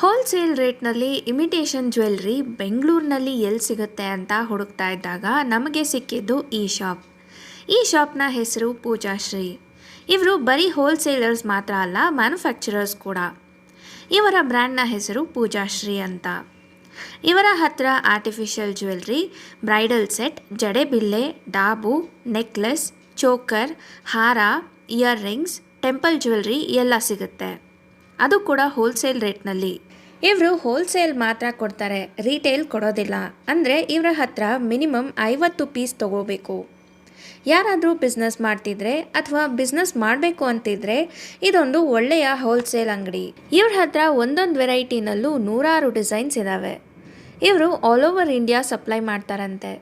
Wholesale ರೇಟ್‌ನಲ್ಲಿ imitation jewellery ಬೆಂಗಳೂರಿನಲ್ಲಿ ಎಲ್ಲಿ ಸಿಗುತ್ತೆ ಅಂತ ಹುಡುಕ್ತಾ ಇದ್ದಾಗ ನಮಗೆ ಸಿಕ್ಕಿದ್ದು ಈ ಶಾಪ್. ಈ ಶಾಪ್‌ನ ಹೆಸರು ಪೂಜಾಶ್ರೀ. ಇವರು ಬರೀ ಹೋಲ್‌ಸೇಲರ್ಸ್ ಮಾತ್ರ ಅಲ್ಲ, ಮ್ಯಾನುಫ್ಯಾಕ್ಚರರ್ಸ್ ಕೂಡ. ಇವರ ಬ್ರ್ಯಾಂಡ್ನ ಹೆಸರು ಪೂಜಾಶ್ರೀ ಅಂತ. ಇವರ ಹತ್ರ ಆರ್ಟಿಫಿಷಿಯಲ್ ಜ್ಯುವೆಲ್ಲರಿ, ಬ್ರೈಡಲ್ ಸೆಟ್, ಜಡೆಬಿಲ್ಲೆ, ಡಾಬು, ನೆಕ್ಲೆಸ್, ಚೋಕರ್, ಹಾರ, ಇಯರ್ ರಿಂಗ್ಸ್, ಟೆಂಪಲ್ ಜ್ಯುವೆಲ್ಲರಿ ಎಲ್ಲ ಸಿಗುತ್ತೆ. ಅದು ಕೂಡ ಹೋಲ್‌ಸೇಲ್ ರೇಟ್‌ನಲ್ಲಿ. ಇವರು ಹೋಲ್‌ಸೇಲ್ ಮಾತ್ರ ಕೊಡ್ತಾರೆ, ರೀಟೇಲ್ ಕೊಡೋದಿಲ್ಲ. ಅಂದರೆ ಇವರ ಹತ್ರ ಮಿನಿಮಮ್ 50 ಪೀಸ್ ತೊಗೋಬೇಕು. ಯಾರಾದರೂ ಬಿಸ್ನೆಸ್ ಮಾಡ್ತಿದ್ರೆ ಅಥವಾ ಬಿಸ್ನೆಸ್ ಮಾಡಬೇಕು ಅಂತಿದ್ರೆ ಇದೊಂದು ಒಳ್ಳೆಯ ಹೋಲ್‌ಸೇಲ್ ಅಂಗಡಿ. ಇವ್ರ ಹತ್ರ ಒಂದೊಂದು ವೆರೈಟಿನಲ್ಲೂ ನೂರಾರು ಡಿಸೈನ್ಸ್ ಇದ್ದಾವೆ. ಇವರು ಆಲ್ ಓವರ್ ಇಂಡಿಯಾ ಸಪ್ಲೈ ಮಾಡ್ತಾರಂತೆ.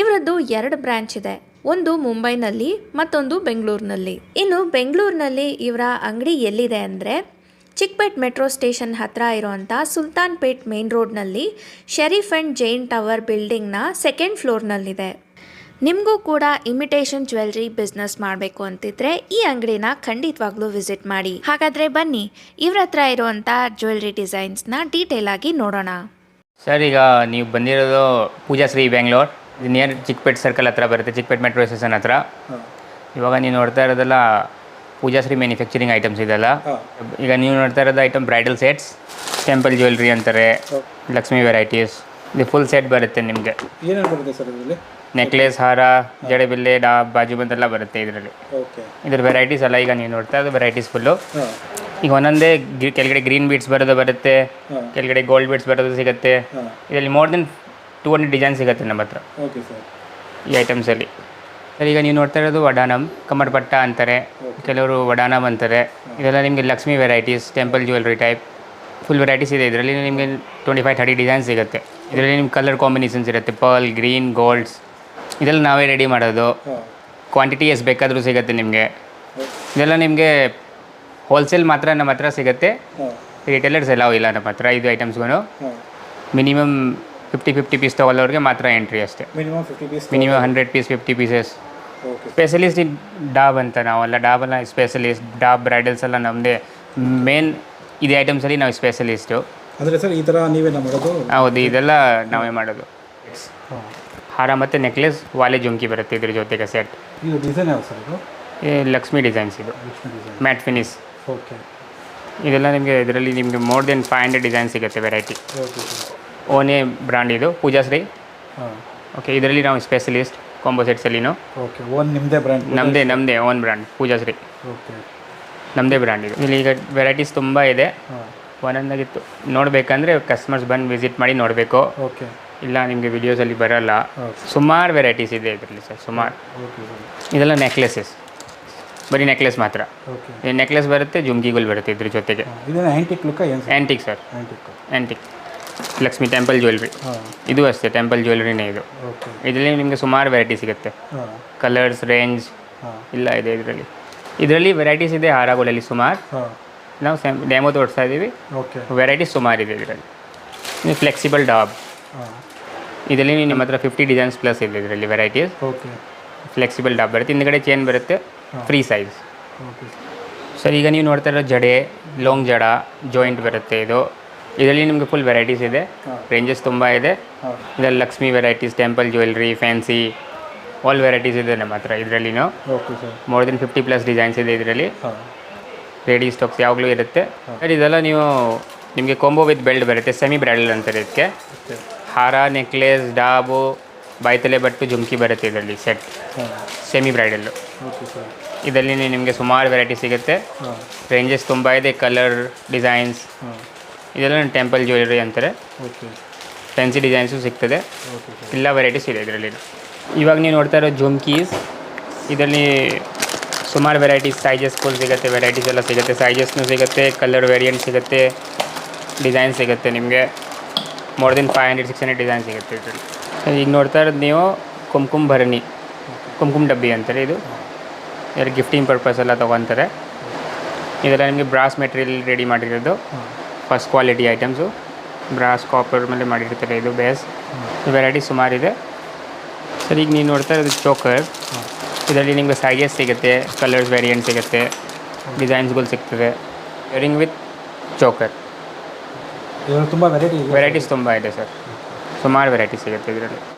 ಇವರದ್ದು 2 ಬ್ರ್ಯಾಂಚ್ ಇದೆ, ಒಂದು ಮುಂಬೈನಲ್ಲಿ ಮತ್ತೊಂದು ಬೆಂಗಳೂರಿನಲ್ಲಿ. ಇನ್ನು ಬೆಂಗಳೂರಿನಲ್ಲಿ ಇವರ ಅಂಗಡಿ ಎಲ್ಲಿದೆ ಅಂದರೆ ಚಿಕ್ಕಪೇಟ್ ಮೆಟ್ರೋ ಸ್ಟೇಷನ್ ಹತ್ರ ಇರುವಂಥ ಸುಲ್ತಾನ್ ಪೇಟ್ ಮೇನ್ ರೋಡ್ನಲ್ಲಿ ಶರೀಫ್ ಆ್ಯಂಡ್ ಜೈನ್ ಟವರ್ ಬಿಲ್ಡಿಂಗ್ನ 2nd ಫ್ಲೋರ್ನಲ್ಲಿದೆ. ನಿಮಗೂ ಕೂಡ ಇಮಿಟೇಷನ್ ಜ್ಯುವೆಲ್ಲರಿ ಬಿಸ್ನೆಸ್ ಮಾಡಬೇಕು ಅಂತಿದ್ರೆ ಈ ಅಂಗಡಿನ ಖಂಡಿತವಾಗ್ಲೂ ವಿಸಿಟ್ ಮಾಡಿ. ಹಾಗಾದರೆ ಬನ್ನಿ ಇವ್ರ ಹತ್ರ ಇರುವಂಥ ಜ್ಯುವೆಲ್ಲರಿ ಡಿಸೈನ್ಸ್ನ ಡೀಟೇಲ್ ಆಗಿ ನೋಡೋಣ. ಸರ್, ಈಗ ನೀವು ಬಂದಿರೋದು ಪೂಜಾಶ್ರೀ ಬೆಂಗಳೂರು. ಇದು ನಿಯರ್ ಚಿಕ್ಕಪೇಟ್ ಸರ್ಕಲ್ ಹತ್ರ ಬರುತ್ತೆ, ಚಿಕ್ಕಪೇಟ್ ಮೆಟ್ರೋ ಸ್ಟೇಷನ್ ಹತ್ರ. ಇವಾಗ ನೀವು ನೋಡ್ತಾ ಇರೋದೆಲ್ಲ ಪೂಜಾಶ್ರೀ ಮ್ಯಾನುಫ್ಯಾಕ್ಚರಿಂಗ್ ಐಟಮ್ಸ್ ಇದೆಲ್ಲ. ಈಗ ನೀವು ನೋಡ್ತಾ ಇರೋದು item bridal sets, temple jewellery ಅಂತಾರೆ, ಲಕ್ಷ್ಮಿ ವೆರೈಟೀಸ್. ಇದು ಫುಲ್ ಸೆಟ್ ಬರುತ್ತೆ ನಿಮಗೆ. ಏನೇನು ಬರುತ್ತೆ ಸರ್ ಇದರಲ್ಲಿ? ನೆಕ್ಲೆಸ್, ಹಾರ, ಜಡೆಬಿಲ್ಲೆ, ಬಾಜು ಬಂದೆಲ್ಲ ಬರುತ್ತೆ ಇದರಲ್ಲಿ. ಇದ್ರ ವೆರೈಟೀಸ್ ಎಲ್ಲ ಈಗ ನೀವು ನೋಡ್ತಾ ಇರೋದು ವೆರೈಟೀಸ್ ಫುಲ್ಲು. ಈಗ ಒಂದೊಂದೇ ಕೆಳಗಡೆ ಗ್ರೀನ್ ಬೀಡ್ಸ್ ಬರೋದು ಬರುತ್ತೆ, ಕೆಳಗಡೆ ಗೋಲ್ಡ್ ಬೀಡ್ಸ್ ಬರೋದು ಸಿಗುತ್ತೆ. ಇದರಲ್ಲಿ ಮೋರ್ ದೆನ್ 200 ಡಿಸೈನ್ ಸಿಗುತ್ತೆ ನಮ್ಮ ಹತ್ರ ಈ ಐಟಮ್ಸಲ್ಲಿ. ಸರ್, ಈಗ ನೀವು ನೋಡ್ತಾ ಇರೋದು ವಡಾನಮ್, ಕಮರ್ಪಟ್ಟ ಅಂತಾರೆ, ಕೆಲವರು ವಡಾನಮ್ ಅಂತಾರೆ. ಇದೆಲ್ಲ ನಿಮಗೆ Lakshmi varieties, temple jewellery type full varieties ಇದೆ. ಇದರಲ್ಲಿ ನಿಮಗೆ 25-30 ಡಿಸೈನ್ಸ್ ಸಿಗುತ್ತೆ. ಇದರಲ್ಲಿ ನಿಮ್ಮ ಕಲರ್ ಕಾಂಬಿನೇಷನ್ಸ್ ಇರುತ್ತೆ, ಪರ್ಲ್, ಗ್ರೀನ್, ಗೋಲ್ಡ್ಸ್. ಇದೆಲ್ಲ ನಾವೇ ರೆಡಿ ಮಾಡೋದು. ಕ್ವಾಂಟಿಟಿ ಎಷ್ಟು ಬೇಕಾದರೂ ಸಿಗುತ್ತೆ ನಿಮಗೆ. ಇದೆಲ್ಲ ನಿಮಗೆ ಹೋಲ್ಸೇಲ್ ಮಾತ್ರ ನಮ್ಮ ಹತ್ರ ಸಿಗುತ್ತೆ, ರಿಟೇಲರ್ಸ್ ಎಲ್ಲ ಇಲ್ಲ ನಮ್ಮ ಹತ್ರ. ಇದು ಐಟಮ್ಸ್ಗೂ ಮಿನಿಮಮ್ 50 ಪೀಸ್ ತೊಗೊಳ್ಳೋರಿಗೆ ಮಾತ್ರ ಎಂಟ್ರಿ ಅಷ್ಟೇ. Minimum 100 piece, 50 pieces. Specialist in ಡಾಬ್ ಅಂತ ನಾವೆಲ್ಲ, ಡಾಬೆಲ್ಲ ಸ್ಪೆಷಲಿಸ್ಟ್. ಡಾಬ್ ಬ್ರೈಡಲ್ಸ್ ಎಲ್ಲ ನಮ್ಮದೇ ಮೇನ್. ಇದೇ ಐಟಮ್ಸಲ್ಲಿ ನಾವು ಸ್ಪೆಷಲಿಸ್ಟು. ಅಂದರೆ ಸರ್, ಈ ಥರ ನೀವೇ ಮಾಡೋದು? ಹೌದು, ಇದೆಲ್ಲ ನಾವೇ ಮಾಡೋದು. ಹಾರ ಮತ್ತು ನೆಕ್ಲೆಸ್, ವಾಲೆ ಜುಮ್ಕಿ ಬರುತ್ತೆ ಇದ್ರ ಜೊತೆಗೆ ಸೆಟ್. ಇದು ಡಿಸೈನ್ ಯಾವ ಸರ್? ಇದು ಲಕ್ಷ್ಮಿ ಡಿಸೈನ್ಸ್. ಇದು ಮ್ಯಾಟ್ ಫಿನಿಶ್. ಓಕೆ. ಇದೆಲ್ಲ ನಿಮಗೆ ಇದರಲ್ಲಿ ನಿಮಗೆ ಮೋರ್ ದೆನ್ 500 ಡಿಸೈನ್ ಸಿಗುತ್ತೆ ವೆರೈಟಿ. ಓನೇ ಬ್ರ್ಯಾಂಡ್ ಇದು ಪೂಜಾಶ್ರೀ. ಓಕೆ, ಇದರಲ್ಲಿ ನಾವು ಸ್ಪೆಷಲಿಸ್ಟ್ ಕಾಂಬೋ ಸೆಟ್ಸಲ್ಲಿನೂ. ಓಕೆ, ಓನ್ ನಿಮ್ಮದೇ ಬ್ರ್ಯಾಂಡ್? ನಮ್ಮದೇ ಓನ್ ಬ್ರ್ಯಾಂಡ್ ಪೂಜಾಶ್ರೀ. ಓಕೆ, ನಮ್ಮದೇ ಬ್ರ್ಯಾಂಡ್ ಇದು. ಇಲ್ಲಿ ಈಗ ವೆರೈಟೀಸ್ ತುಂಬ ಇದೆ. ಒಂದೊಂದಾಗಿತ್ತು ನೋಡಬೇಕಂದ್ರೆ ಕಸ್ಟಮರ್ಸ್ ಬಂದು ವಿಸಿಟ್ ಮಾಡಿ ನೋಡಬೇಕು. ಓಕೆ. ಇಲ್ಲ ನಿಮಗೆ ವಿಡಿಯೋಸಲ್ಲಿ ಬರೋಲ್ಲ. ಸುಮಾರು ವೆರೈಟೀಸ್ ಇದೆ ಇದರಲ್ಲಿ ಸರ್, ಸುಮಾರು. ಇದೆಲ್ಲ ನೆಕ್ಲೆಸಸ್, ಬರೀ ನೆಕ್ಲೆಸ್ ಮಾತ್ರ. ಈ ನೆಕ್ಲೆಸ್ ಬರುತ್ತೆ, ಜುಮ್ಕಿಗಳು ಬರುತ್ತೆ ಇದ್ರ ಜೊತೆಗೆ. Antique look? Antique sir, antique. Lakshmi temple jewellery ಇದು ಅಷ್ಟೇ, ಟೆಂಪಲ್ ಜ್ಯುವೆಲ್ಲರಿನೇ ಇದು. ಇದರಲ್ಲಿ ನಿಮಗೆ ಸುಮಾರು ವೆರೈಟಿ ಸಿಗುತ್ತೆ, ಕಲರ್ಸ್ ರೇಂಜ್ ಇಲ್ಲ ಇದೆ ಇದರಲ್ಲಿ. ಇದರಲ್ಲಿ ವೆರೈಟೀಸ್ ಇದೆ ಹಾರಗಳಲ್ಲಿ ಸುಮಾರು. ನಾವು ಡೆಮೋ ತೋರಿಸ್ತಾ ಇದ್ದೀವಿ. ವೆರೈಟೀಸ್ ಸುಮಾರು ಇದೆ ಇದರಲ್ಲಿ. ನೀವು ಫ್ಲೆಕ್ಸಿಬಲ್ ಡಾಬ್, ಇದರಲ್ಲಿ ನಿಮ್ಮ ಹತ್ರ 50 ಡಿಸೈನ್ಸ್ ಪ್ಲಸ್ ಇದೆ ಇದರಲ್ಲಿ ವೆರೈಟೀಸ್. ಫ್ಲೆಕ್ಸಿಬಲ್ ಡಾಬ್ ಬರುತ್ತೆ, ಹಿಂದ್ಗಡೆ ಚೇನ್ ಬರುತ್ತೆ, ಫ್ರೀ ಸೈಜ್. ಸರ್, ಈಗ ನೀವು ನೋಡ್ತಾ ಇರೋ ಜಡೆ, ಲಾಂಗ್ ಜಡ, ಜಾಯಿಂಟ್ ಬರುತ್ತೆ ಇದು. ಇದರಲ್ಲಿ ನಿಮಗೆ ಫುಲ್ ವೆರೈಟೀಸ್ ಇದೆ, ರೇಂಜಸ್ ತುಂಬ ಇದೆ. ಇದರಲ್ಲಿ Lakshmi varieties, temple jewellery, fancy, all varieties ಇದೆ ನಮ್ಮ ಹತ್ರ ಇದರಲ್ಲಿನೂ. ಮೋರ್ ದೆನ್ 50+ ಡಿಸೈನ್ಸ್ ಇದೆ ಇದರಲ್ಲಿ. ರೆಡಿ ಸ್ಟಾಕ್ಸ್ ಯಾವಾಗಲೂ ಇರುತ್ತೆ. ಸರ್, ಇದೆಲ್ಲ ನೀವು ನಿಮಗೆ ಕಾಂಬೋ ವಿತ್ ಬೆಲ್ಟ್ ಬರುತ್ತೆ, ಸೆಮಿ ಬ್ರೈಡಲ್ ಅಂತಾರೆ ಇದಕ್ಕೆ. ಹಾರ, ನೆಕ್ಲೆಸ್, ಡಾಬು, ಬಾಯ್ತಲೆ ಬಟ್ಟು, ಜುಮ್ಕಿ ಬರುತ್ತೆ ಇದರಲ್ಲಿ ಸೆಟ್, ಸೆಮಿ ಬ್ರೈಡಲ್ಲು. ಇದರಲ್ಲಿ ನಿಮಗೆ ಸುಮಾರು ವೆರೈಟಿ ಸಿಗುತ್ತೆ, ರೇಂಜಸ್ ತುಂಬ ಇದೆ, ಕಲರ್ ಡಿಸೈನ್ಸ್. ಇದೆಲ್ಲ ಟೆಂಪಲ್ ಜ್ಯುವೆಲ್ಲರಿ ಅಂತಾರೆ, ಫ್ಯಾನ್ಸಿ ಡಿಸೈನ್ಸು ಸಿಗ್ತದೆ. ಎಲ್ಲ ವೆರೈಟೀಸ್ ಇದೆ ಇದರಲ್ಲಿ. ಇವಾಗ ನೀವು ನೋಡ್ತಾ ಇರೋ ಜುಮ್ಕೀಸ್, ಇದರಲ್ಲಿ ಸುಮಾರು ವೆರೈಟೀಸ್, ಸೈಜಸ್ ಫುಲ್ ಸಿಗುತ್ತೆ, ವೆರೈಟೀಸ್ ಎಲ್ಲ ಸಿಗುತ್ತೆ, ಸೈಜಸ್ನೂ ಸಿಗುತ್ತೆ, ಕಲರ್ ವೇರಿಯಂಟ್ ಸಿಗುತ್ತೆ, ಡಿಸೈನ್ ಸಿಗುತ್ತೆ ನಿಮಗೆ. ಮೋರ್ ದೆನ್ 500-600 ಡಿಸೈನ್ ಸಿಗುತ್ತೆ ಇದರಲ್ಲಿ. ಈಗ ನೋಡ್ತಾ ಇರೋದು ನೀವು ಕುಂಕುಮ ಭರಣಿ, ಕುಂಕುಮ ಡಬ್ಬಿ ಅಂತಾರೆ ಇದು. ಇದರಲ್ಲಿ ಗಿಫ್ಟಿಂಗ್ ಪರ್ಪಸ್ ಎಲ್ಲ ತೊಗೊತಾರೆ. ಇದೆಲ್ಲ ನಿಮಗೆ ಬ್ರಾಸ್ ಮೆಟೀರಿಯಲ್ ರೆಡಿ ಮಾಡಿರೋದು, first quality items. Brass, copper ಮೇಲೆ ಮಾಡಿರ್ತಾರೆ ಇದು ಬೇಸ್. ವೆರೈಟಿ ಸುಮಾರಿದೆ. ಸರ್, ಈಗ ನೀವು ನೋಡ್ತಾ ಇರೋದು ಚೋಕರ್. ಇದರಲ್ಲಿ ನಿಮಗೆ ಸೈಜಸ್ ಸಿಗುತ್ತೆ, ಕಲರ್ಸ್ ವೇರಿಯಂಟ್ ಸಿಗುತ್ತೆ, ಡಿಸೈನ್ಸ್ಗಳು ಸಿಗ್ತದೆ. Earring with choker. ಇದರಲ್ಲಿ ತುಂಬ ವೆರೈಟಿ ಇದೆ. ವೆರೈಟೀಸ್ ತುಂಬ ಇದೆ ಸರ್, ಸುಮಾರು ವೆರೈಟಿ ಸಿಗುತ್ತೆ ಇದರಲ್ಲಿ.